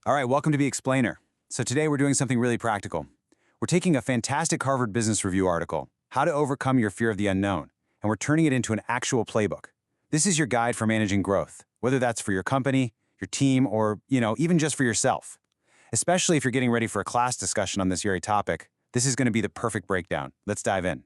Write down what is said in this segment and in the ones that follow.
All right, welcome to The Explainer. So today we're doing something really practical. We're taking a fantastic Harvard Business Review article, How to Overcome Your Fear of the Unknown, and we're turning it into an actual playbook. This is your guide for managing growth, whether that's for your company, your team, or, even just for yourself. Especially if you're getting ready for a class discussion on this very topic, this is going to be the perfect breakdown. Let's dive in.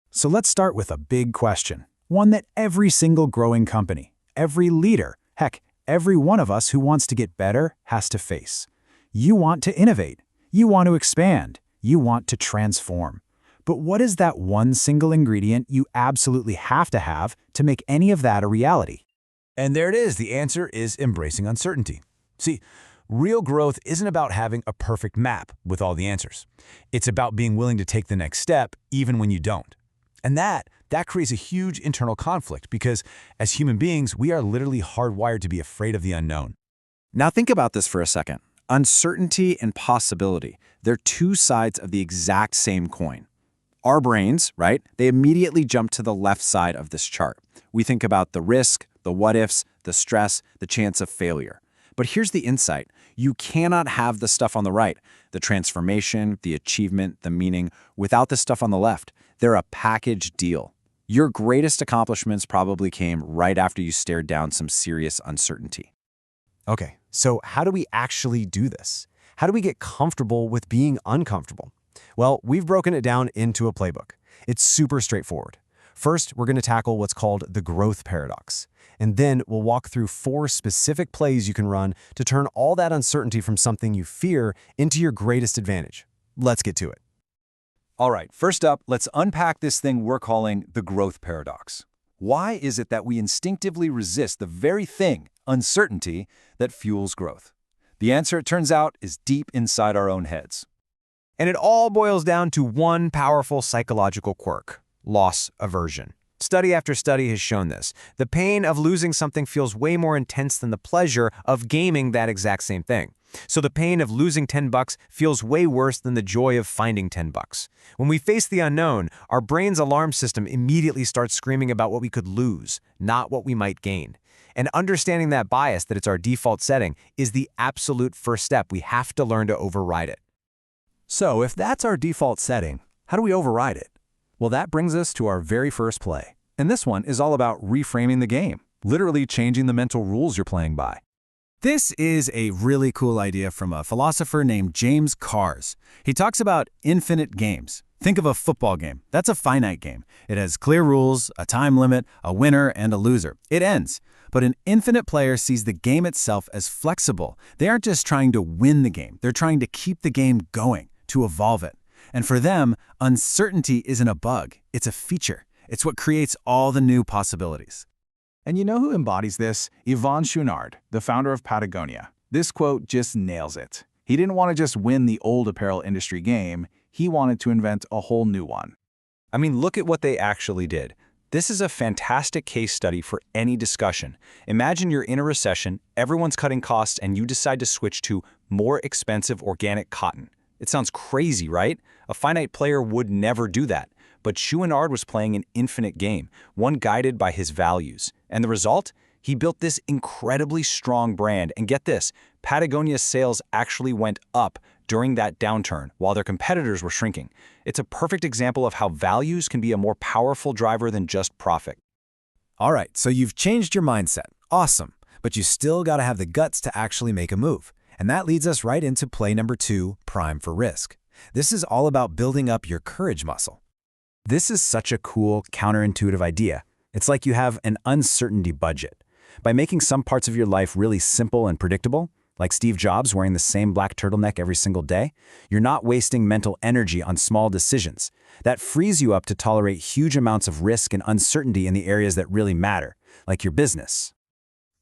So let's start with a big question, one that every single growing company, every leader, heck, every one of us who wants to get better has to face. You want to innovate. You want to expand. You want to transform. But what is that one single ingredient you absolutely have to make any of that a reality? And there it is. The answer is embracing uncertainty. See, real growth isn't about having a perfect map with all the answers. It's about being willing to take the next step even when you don't. And that creates a huge internal conflict because as human beings, we are literally hardwired to be afraid of the unknown. Now think about this for a second. Uncertainty and possibility, they're two sides of the exact same coin. Our brains, right, they immediately jump to the left side of this chart. We think about the risk, the what-ifs, the stress, the chance of failure. But here's the insight. You cannot have the stuff on the right, the transformation, the achievement, the meaning, without the stuff on the left. They're a package deal. Your greatest accomplishments probably came right after you stared down some serious uncertainty. Okay, so how do we actually do this? How do we get comfortable with being uncomfortable? Well, we've broken it down into a playbook. It's super straightforward. First, we're going to tackle what's called the growth paradox. And then we'll walk through 4 specific plays you can run to turn all that uncertainty from something you fear into your greatest advantage. Let's get to it. All right, first up, let's unpack this thing we're calling the growth paradox. Why is it that we instinctively resist the very thing, uncertainty, that fuels growth? The answer, it turns out, is deep inside our own heads. And it all boils down to one powerful psychological quirk: loss aversion. Study after study has shown this. The pain of losing something feels way more intense than the pleasure of gaining that exact same thing. So the pain of losing $10 feels way worse than the joy of finding $10. When we face the unknown, our brain's alarm system immediately starts screaming about what we could lose, not what we might gain. And understanding that bias, that it's our default setting, is the absolute first step. We have to learn to override it. So if that's our default setting, how do we override it? Well, that brings us to our very first play. And this one is all about reframing the game, literally changing the mental rules you're playing by. This is a really cool idea from a philosopher named James Cars. He talks about infinite games. Think of a football game. That's a finite game. It has clear rules, a time limit, a winner, and a loser. It ends. But an infinite player sees the game itself as flexible. They aren't just trying to win the game. They're trying to keep the game going, to evolve it. And for them, uncertainty isn't a bug. It's a feature. It's what creates all the new possibilities. And you know who embodies this? Yvon Chouinard, the founder of Patagonia. This quote just nails it. He didn't want to just win the old apparel industry game. He wanted to invent a whole new one. I mean, look at what they actually did. This is a fantastic case study for any discussion. Imagine you're in a recession, everyone's cutting costs, and you decide to switch to more expensive organic cotton. It sounds crazy, right? A finite player would never do that. But Chouinard was playing an infinite game, one guided by his values. And the result? He built this incredibly strong brand. And get this, Patagonia's sales actually went up during that downturn while their competitors were shrinking. It's a perfect example of how values can be a more powerful driver than just profit. All right, so you've changed your mindset. Awesome. But you still got to have the guts to actually make a move. And that leads us right into play number 2, prime for risk. This is all about building up your courage muscle. This is such a cool, counterintuitive idea. It's like you have an uncertainty budget. By making some parts of your life really simple and predictable, like Steve Jobs wearing the same black turtleneck every single day, you're not wasting mental energy on small decisions. That frees you up to tolerate huge amounts of risk and uncertainty in the areas that really matter, like your business.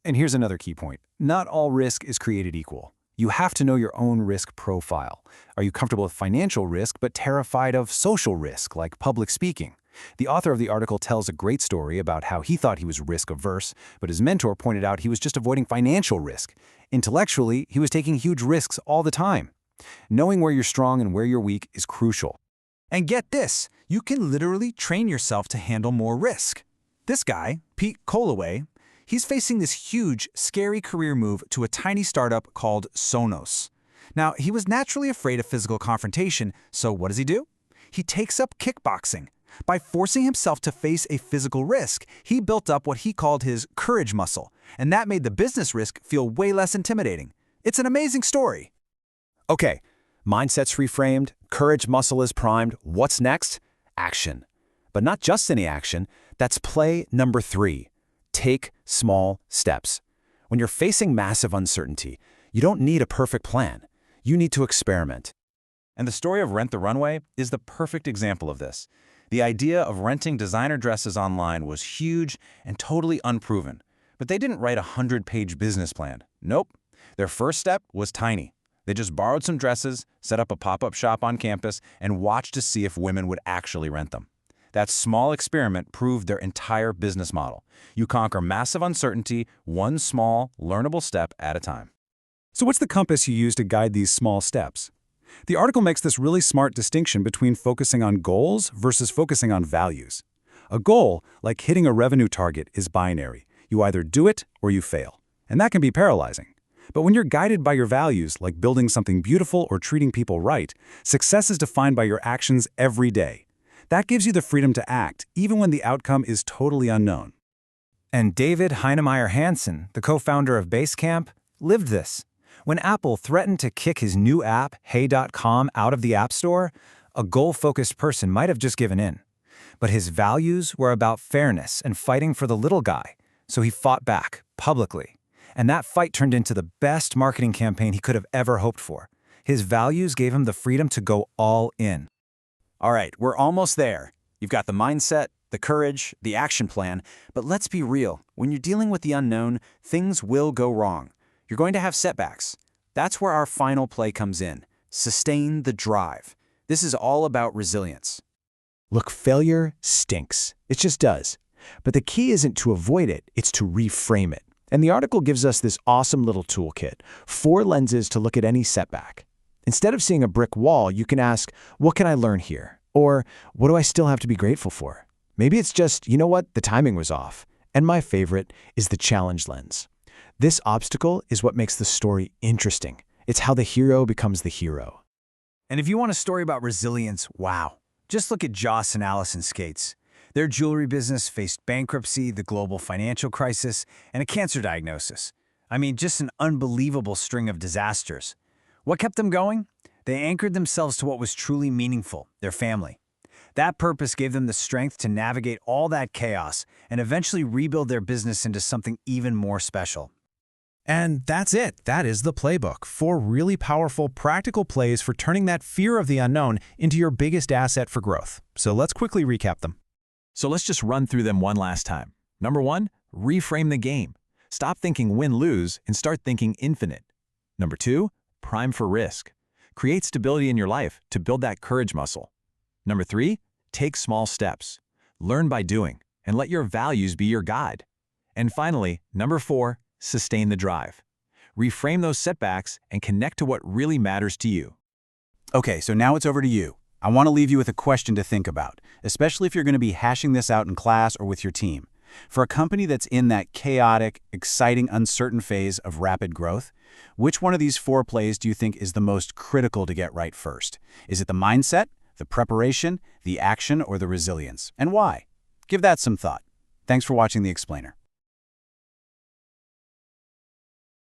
And here's another key point. Not all risk is created equal. You have to know your own risk profile. Are you comfortable with financial risk but terrified of social risk, like public speaking? The author of the article tells a great story about how he thought he was risk-averse, but his mentor pointed out he was just avoiding financial risk. Intellectually, he was taking huge risks all the time. Knowing where you're strong and where you're weak is crucial. And get this, you can literally train yourself to handle more risk. This guy, Pete Colloway, He's facing this huge, scary career move to a tiny startup called Sonos. Now, he was naturally afraid of physical confrontation, so what does he do? He takes up kickboxing. By forcing himself to face a physical risk, he built up what he called his courage muscle, and that made the business risk feel way less intimidating. It's an amazing story. Okay, mindset's reframed, courage muscle is primed. What's next? Action. But not just any action. That's play number 3. Take small steps. When you're facing massive uncertainty, you don't need a perfect plan. You need to experiment. And the story of Rent the Runway is the perfect example of this. The idea of renting designer dresses online was huge and totally unproven. But they didn't write a 100-page business plan. Nope. Their first step was tiny. They just borrowed some dresses, set up a pop-up shop on campus, and watched to see if women would actually rent them. That small experiment proved their entire business model. You conquer massive uncertainty, one small, learnable step at a time. So what's the compass you use to guide these small steps? The article makes this really smart distinction between focusing on goals versus focusing on values. A goal, like hitting a revenue target, is binary. You either do it or you fail. And that can be paralyzing. But when you're guided by your values, like building something beautiful or treating people right, success is defined by your actions every day. That gives you the freedom to act, even when the outcome is totally unknown. And David Heinemeier Hansson, the co-founder of Basecamp, lived this. When Apple threatened to kick his new app, Hey.com, out of the App Store, a goal-focused person might have just given in. But his values were about fairness and fighting for the little guy, so he fought back, publicly. And that fight turned into the best marketing campaign he could have ever hoped for. His values gave him the freedom to go all in. All right, we're almost there. You've got the mindset, the courage, the action plan, but let's be real. When you're dealing with the unknown, things will go wrong. You're going to have setbacks. That's where our final play comes in. Sustain the drive. This is all about resilience. Look, failure stinks. It just does. But the key isn't to avoid it, it's to reframe it. And the article gives us this awesome little toolkit, 4 lenses to look at any setback. Instead of seeing a brick wall, you can ask, what can I learn here? Or what do I still have to be grateful for? Maybe it's just, you know what, the timing was off. And my favorite is the challenge lens. This obstacle is what makes the story interesting. It's how the hero becomes the hero. And if you want a story about resilience, wow. Just look at Joss and Allison Skates. Their jewelry business faced bankruptcy, the global financial crisis, and a cancer diagnosis. I mean, just an unbelievable string of disasters. What kept them going? They anchored themselves to what was truly meaningful, their family. That purpose gave them the strength to navigate all that chaos and eventually rebuild their business into something even more special. And that's it. That is the playbook. 4 really powerful, practical plays for turning that fear of the unknown into your biggest asset for growth. So let's quickly recap them. So let's just run through them one last time. Number 1, reframe the game. Stop thinking win-lose and start thinking infinite. Number 2, prime for risk. Create stability in your life to build that courage muscle. Number 3, take small steps. Learn by doing and let your values be your guide. And finally, number 4, sustain the drive. Reframe those setbacks and connect to what really matters to you. Okay, so now it's over to you. I want to leave you with a question to think about, especially if you're going to be hashing this out in class or with your team. For a company that's in that chaotic, exciting, uncertain phase of rapid growth, which one of these 4 plays do you think is the most critical to get right first? Is it the mindset, the preparation, the action, or the resilience? And why? Give that some thought. Thanks for watching The Explainer.